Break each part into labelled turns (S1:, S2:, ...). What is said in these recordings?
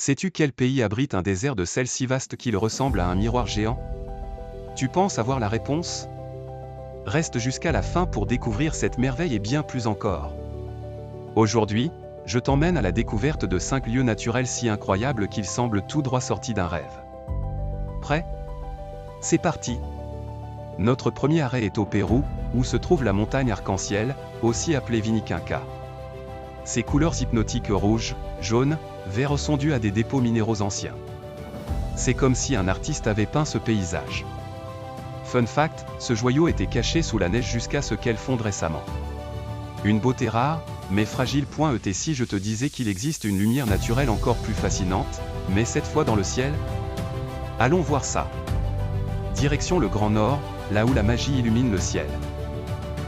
S1: Sais-tu quel pays abrite un désert de sel si vaste qu'il ressemble à un miroir géant? Tu penses avoir la réponse? Reste jusqu'à la fin pour découvrir cette merveille et bien plus encore. Aujourd'hui, je t'emmène à la découverte de 5 lieux naturels si incroyables qu'ils semblent tout droit sortis d'un rêve. Prêt? C'est parti! Notre premier arrêt est au Pérou, où se trouve la montagne arc-en-ciel, aussi appelée Vinicunca. Ses couleurs hypnotiques rouge, jaune, vert sont dues à des dépôts minéraux anciens. C'est comme si un artiste avait peint ce paysage. Fun fact, ce joyau était caché sous la neige jusqu'à ce qu'elle fonde récemment. Une beauté rare, mais fragile. Et si je te disais qu'il existe une lumière naturelle encore plus fascinante, mais cette fois dans le ciel? Allons voir ça. Direction le Grand Nord, là où la magie illumine le ciel.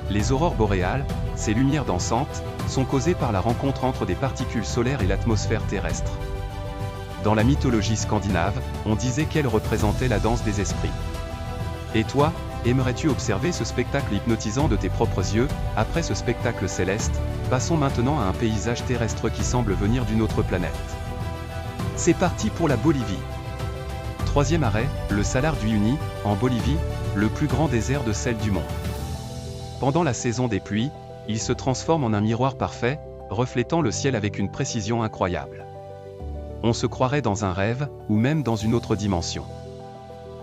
S1: Les aurores boréales, ces lumières dansantes, sont causées par la rencontre entre des particules solaires et l'atmosphère terrestre. Dans la mythologie scandinave, on disait qu'elle représentait la danse des esprits. Et toi, aimerais-tu observer ce spectacle hypnotisant de tes propres yeux? Après ce spectacle céleste, passons maintenant à un paysage terrestre qui semble venir d'une autre planète. C'est parti pour la Bolivie. Troisième arrêt, le Salar d'Uyuni, en Bolivie, le plus grand désert de sel du monde. Pendant la saison des pluies, il se transforme en un miroir parfait, reflétant le ciel avec une précision incroyable. On se croirait dans un rêve, ou même dans une autre dimension.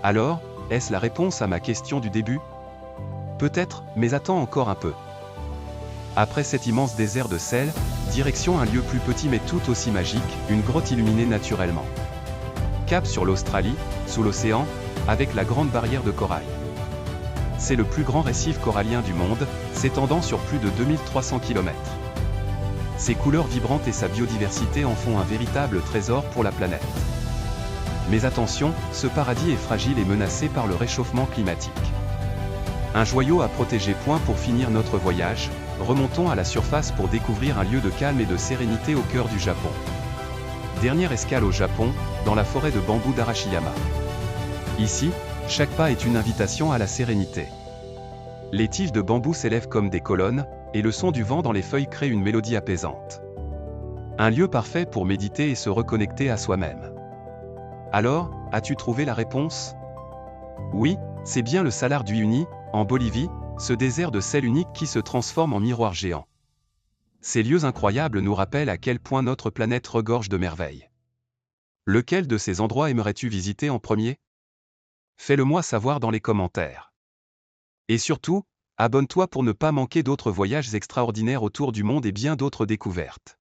S1: Alors, est-ce la réponse à ma question du début? Peut-être, mais attends encore un peu. Après cet immense désert de sel, direction un lieu plus petit mais tout aussi magique, une grotte illuminée naturellement. Cap sur l'Australie, sous l'océan, avec la grande barrière de corail. C'est le plus grand récif corallien du monde, s'étendant sur plus de 2300 km. Ses couleurs vibrantes et sa biodiversité en font un véritable trésor pour la planète. Mais attention, ce paradis est fragile et menacé par le réchauffement climatique. Un joyau à protéger. Pour finir notre voyage, remontons à la surface pour découvrir un lieu de calme et de sérénité au cœur du Japon. Dernière escale au Japon, dans la forêt de bambou d'Arashiyama. Ici, chaque pas est une invitation à la sérénité. Les tiges de bambou s'élèvent comme des colonnes, et le son du vent dans les feuilles crée une mélodie apaisante. Un lieu parfait pour méditer et se reconnecter à soi-même. Alors, as-tu trouvé la réponse? Oui, c'est bien le Salar d'Uyuni, en Bolivie, ce désert de sel unique qui se transforme en miroir géant. Ces lieux incroyables nous rappellent à quel point notre planète regorge de merveilles. Lequel de ces endroits aimerais-tu visiter en premier? Fais-le-moi savoir dans les commentaires. Et surtout, abonne-toi pour ne pas manquer d'autres voyages extraordinaires autour du monde et bien d'autres découvertes.